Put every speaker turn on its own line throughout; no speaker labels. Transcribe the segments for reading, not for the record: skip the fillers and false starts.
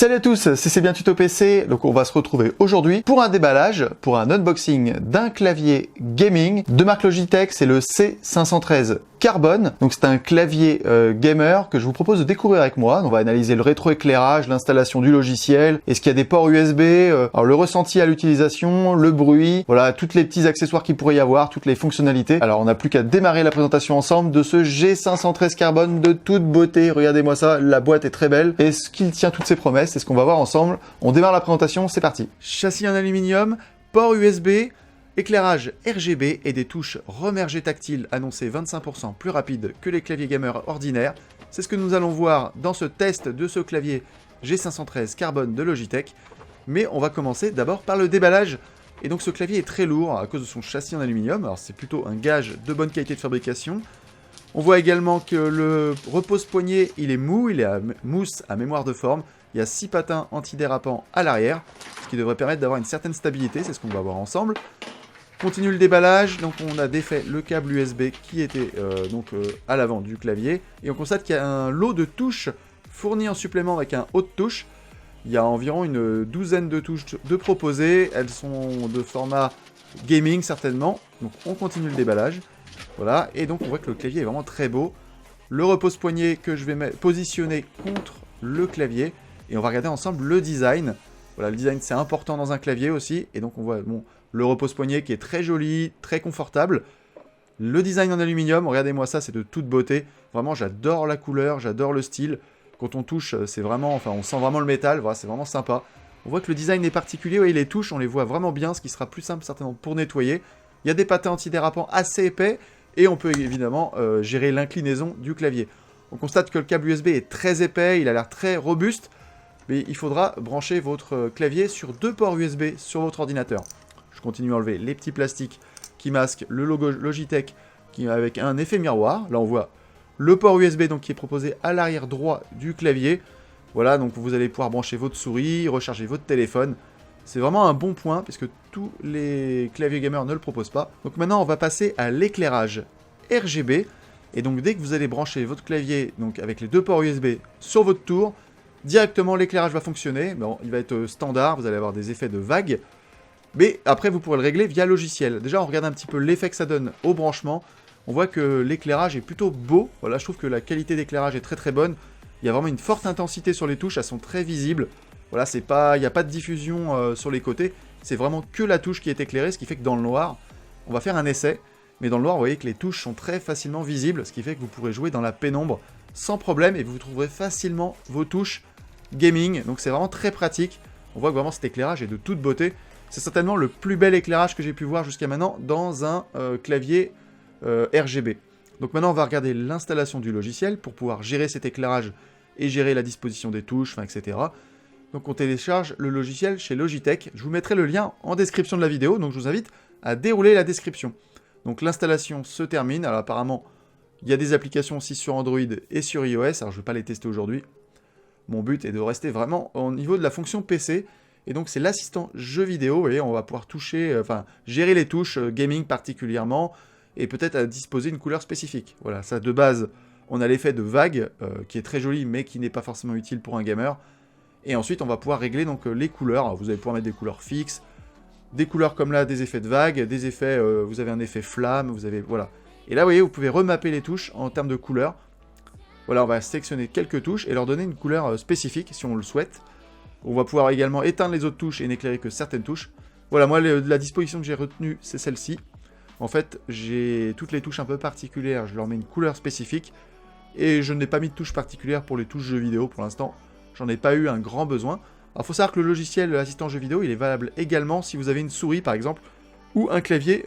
Salut à tous, c'est bien Tuto PC, donc on va se retrouver aujourd'hui pour un déballage, pour un unboxing d'un clavier gaming de marque Logitech, c'est le C513 Carbone. Donc c'est un clavier gamer que je vous propose de découvrir avec moi. On va analyser le rétroéclairage, l'installation du logiciel, est-ce qu'il y a des ports USB, alors le ressenti à l'utilisation, le bruit, voilà, tous les petits accessoires qu'il pourrait y avoir, toutes les fonctionnalités. Alors on n'a plus qu'à démarrer la présentation ensemble de ce G513 Carbone de toute beauté. Regardez-moi ça, la boîte est très belle. Est-ce qu'il tient toutes ses promesses? C'est ce qu'on va voir ensemble. On démarre la présentation, c'est parti. Châssis en aluminium, port USB, éclairage RGB et des touches remergées tactiles annoncées 25% plus rapides que les claviers gamer ordinaires. C'est ce que nous allons voir dans ce test de ce clavier G513 Carbone de Logitech. Mais on va commencer d'abord par le déballage. Et donc ce clavier est très lourd à cause de son châssis en aluminium. Alors c'est plutôt un gage de bonne qualité de fabrication. On voit également que le repose-poignet, il est mou, il est à mousse à mémoire de forme. Il y a 6 patins antidérapants à l'arrière, ce qui devrait permettre d'avoir une certaine stabilité, c'est ce qu'on va voir ensemble. Continue le déballage, donc on a défait le câble USB qui était à l'avant du clavier. Et on constate qu'il y a un lot de touches fournies en supplément avec un haut de touche. Il y a environ une douzaine de touches de proposées, elles sont de format gaming certainement. Donc on continue le déballage. Voilà, et donc on voit que le clavier est vraiment très beau. Le repose-poignet que je vais positionner contre le clavier. Et on va regarder ensemble le design. Voilà, le design c'est important dans un clavier aussi. Et donc on voit le repose-poignet qui est très joli, très confortable. Le design en aluminium, regardez-moi ça, c'est de toute beauté. Vraiment, j'adore la couleur, j'adore le style. Quand on touche, c'est vraiment, enfin on sent vraiment le métal, voilà, c'est vraiment sympa. On voit que le design est particulier, oui, les touches, on les voit vraiment bien, ce qui sera plus simple certainement pour nettoyer. Il y a des patins antidérapants assez épais. Et on peut évidemment gérer l'inclinaison du clavier. On constate que le câble USB est très épais, il a l'air très robuste, mais il faudra brancher votre clavier sur 2 ports USB sur votre ordinateur. Je continue à enlever les petits plastiques qui masquent le logo Logitech avec un effet miroir. Là on voit le port USB donc, qui est proposé à l'arrière droit du clavier. Voilà, donc vous allez pouvoir brancher votre souris, recharger votre téléphone. C'est vraiment un bon point, puisque tous les claviers gamers ne le proposent pas. Donc maintenant, on va passer à l'éclairage RGB. Et donc dès que vous allez brancher votre clavier donc avec les 2 ports USB sur votre tour, directement l'éclairage va fonctionner. Bon, il va être standard, vous allez avoir des effets de vague. Mais après, vous pourrez le régler via logiciel. Déjà, on regarde un petit peu l'effet que ça donne au branchement. On voit que l'éclairage est plutôt beau. Voilà, je trouve que la qualité d'éclairage est très très bonne. Il y a vraiment une forte intensité sur les touches, elles sont très visibles. Voilà, il n'y a pas de diffusion sur les côtés, c'est vraiment que la touche qui est éclairée, ce qui fait que dans le noir, on va faire un essai, mais dans le noir, vous voyez que les touches sont très facilement visibles, ce qui fait que vous pourrez jouer dans la pénombre sans problème, et vous trouverez facilement vos touches gaming, donc c'est vraiment très pratique. On voit que vraiment cet éclairage est de toute beauté. C'est certainement le plus bel éclairage que j'ai pu voir jusqu'à maintenant dans un clavier RGB. Donc maintenant, on va regarder l'installation du logiciel pour pouvoir gérer cet éclairage et gérer la disposition des touches, etc. Donc on télécharge le logiciel chez Logitech. Je vous mettrai le lien en description de la vidéo, donc je vous invite à dérouler la description. Donc l'installation se termine. Alors apparemment, il y a des applications aussi sur Android et sur iOS. Alors je ne vais pas les tester aujourd'hui. Mon but est de rester vraiment au niveau de la fonction PC. Et donc c'est l'assistant jeu vidéo. Vous voyez, on va pouvoir toucher, gérer les touches gaming particulièrement et peut-être à disposer une couleur spécifique. Voilà, ça de base, on a l'effet de vague qui est très joli mais qui n'est pas forcément utile pour un gamer. Et ensuite, on va pouvoir régler donc les couleurs. Alors, vous allez pouvoir mettre des couleurs fixes, des couleurs comme là, des effets de vague, des effets, vous avez un effet flamme, vous avez, voilà. Et là, vous voyez, vous pouvez remapper les touches en termes de couleurs. Voilà, on va sélectionner quelques touches et leur donner une couleur spécifique si on le souhaite. On va pouvoir également éteindre les autres touches et n'éclairer que certaines touches. Voilà, moi, la disposition que j'ai retenue, c'est celle-ci. En fait, j'ai toutes les touches un peu particulières, je leur mets une couleur spécifique. Et je n'ai pas mis de touches particulières pour les touches jeux vidéo pour l'instant. J'en ai pas eu un grand besoin. Alors, il faut savoir que le logiciel assistant jeu vidéo, il est valable également si vous avez une souris, par exemple, ou un clavier,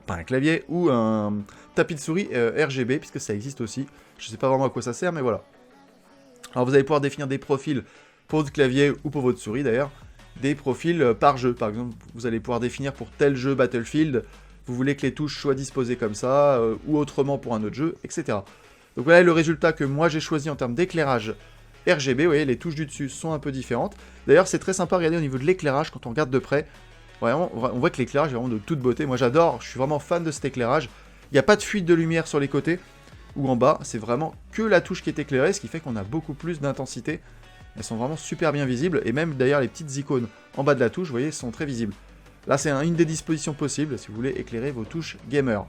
pas un clavier, ou un tapis de souris RGB, puisque ça existe aussi. Je ne sais pas vraiment à quoi ça sert, mais voilà. Alors, vous allez pouvoir définir des profils pour votre clavier ou pour votre souris, d'ailleurs. Des profils par jeu. Par exemple, vous allez pouvoir définir pour tel jeu Battlefield, vous voulez que les touches soient disposées comme ça, ou autrement pour un autre jeu, etc. Donc voilà le résultat que moi j'ai choisi en termes d'éclairage RGB. Vous voyez, les touches du dessus sont un peu différentes. D'ailleurs, c'est très sympa à regarder au niveau de l'éclairage quand on regarde de près. Vraiment, on voit que l'éclairage est vraiment de toute beauté. Moi j'adore, je suis vraiment fan de cet éclairage. Il n'y a pas de fuite de lumière sur les côtés ou en bas. C'est vraiment que la touche qui est éclairée, ce qui fait qu'on a beaucoup plus d'intensité. Elles sont vraiment super bien visibles, et même d'ailleurs les petites icônes en bas de la touche, vous voyez, sont très visibles. Là, c'est une des dispositions possibles si vous voulez éclairer vos touches gamer.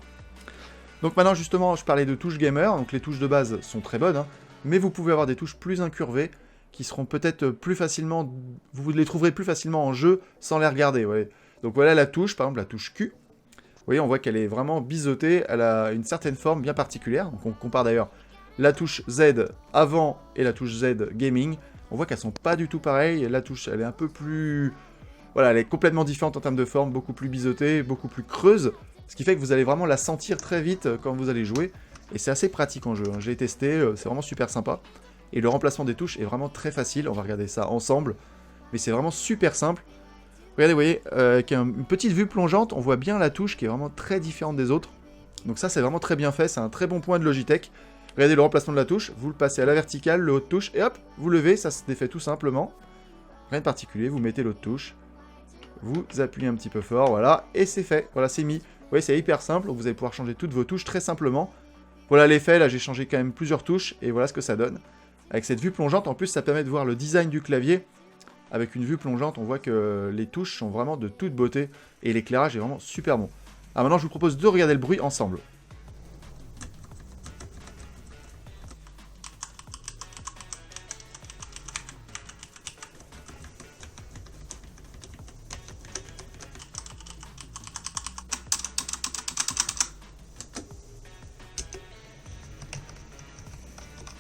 Donc maintenant, justement, je parlais de touches gamer, donc les touches de base sont très bonnes, hein, mais vous pouvez avoir des touches plus incurvées, qui seront peut-être plus facilement... Vous les trouverez plus facilement en jeu sans les regarder, ouais. Donc voilà la touche, par exemple la touche Q. Vous voyez, on voit qu'elle est vraiment biseautée, elle a une certaine forme bien particulière. Donc on compare d'ailleurs la touche Z avant et la touche Z Gaming. On voit qu'elles sont pas du tout pareilles. La touche, elle est un peu plus... Voilà, elle est complètement différente en termes de forme, beaucoup plus biseautée, beaucoup plus creuse. Ce qui fait que vous allez vraiment la sentir très vite quand vous allez jouer. Et c'est assez pratique en jeu, hein. J'ai testé, c'est vraiment super sympa. Et le remplacement des touches est vraiment très facile. On va regarder ça ensemble. Mais c'est vraiment super simple. Regardez, vous voyez, avec une petite vue plongeante, on voit bien la touche qui est vraiment très différente des autres. Donc ça, c'est vraiment très bien fait. C'est un très bon point de Logitech. Regardez le remplacement de la touche. Vous le passez à la verticale, le haut de touche. Et hop, vous levez. Ça se défait tout simplement. Rien de particulier. Vous mettez l'autre touche. Vous appuyez un petit peu fort. Voilà. Et c'est fait. Voilà, c'est mis. Vous voyez, c'est hyper simple. Vous allez pouvoir changer toutes vos touches très simplement. Voilà l'effet. Là, j'ai changé quand même plusieurs touches. Et voilà ce que ça donne. Avec cette vue plongeante, en plus, ça permet de voir le design du clavier. Avec une vue plongeante, on voit que les touches sont vraiment de toute beauté. Et l'éclairage est vraiment super bon. Alors maintenant, je vous propose de regarder le bruit ensemble.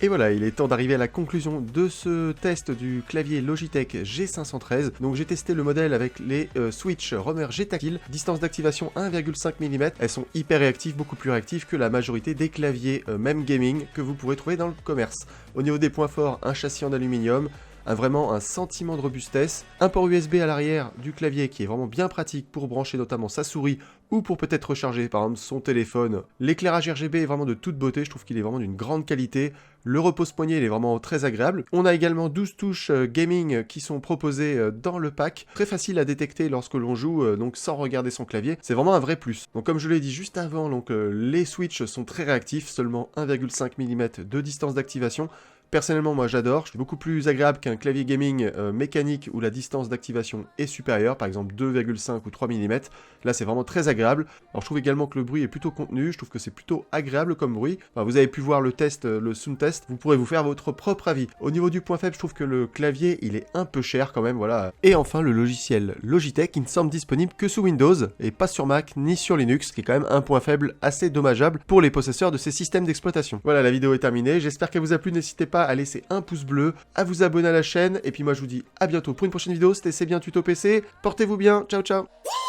Et voilà, il est temps d'arriver à la conclusion de ce test du clavier Logitech G513. Donc j'ai testé le modèle avec les Switch Roamer G Tactile, distance d'activation 1,5 mm. Elles sont hyper réactives, beaucoup plus réactives que la majorité des claviers même gaming que vous pourrez trouver dans le commerce. Au niveau des points forts, un châssis en aluminium, vraiment un sentiment de robustesse, un port USB à l'arrière du clavier qui est vraiment bien pratique pour brancher notamment sa souris ou pour peut-être recharger par exemple son téléphone. L'éclairage RGB est vraiment de toute beauté, je trouve qu'il est vraiment d'une grande qualité. Le repose-poignet il est vraiment très agréable. On a également 12 touches gaming qui sont proposées dans le pack. Très facile à détecter lorsque l'on joue, donc sans regarder son clavier. C'est vraiment un vrai plus. Donc comme je l'ai dit juste avant, donc, les switches sont très réactifs, seulement 1,5 mm de distance d'activation. Personnellement, moi j'adore, c'est beaucoup plus agréable qu'un clavier gaming mécanique où la distance d'activation est supérieure, par exemple 2,5 ou 3 mm. Là c'est vraiment très agréable. Alors je trouve également que le bruit est plutôt contenu, je trouve que c'est plutôt agréable comme bruit. Enfin, vous avez pu voir le test, le sound test, vous pourrez vous faire votre propre avis. Au niveau du point faible, je trouve que le clavier il est un peu cher quand même, voilà. Et enfin le logiciel Logitech, il ne semble disponible que sous Windows et pas sur Mac ni sur Linux, ce qui est quand même un point faible assez dommageable pour les possesseurs de ces systèmes d'exploitation. Voilà, la vidéo est terminée, j'espère qu'elle vous a plu, n'hésitez pas à laisser un pouce bleu, à vous abonner à la chaîne, et puis moi je vous dis à bientôt pour une prochaine vidéo. C'était C'est bien Tuto PC, portez-vous bien, ciao ciao.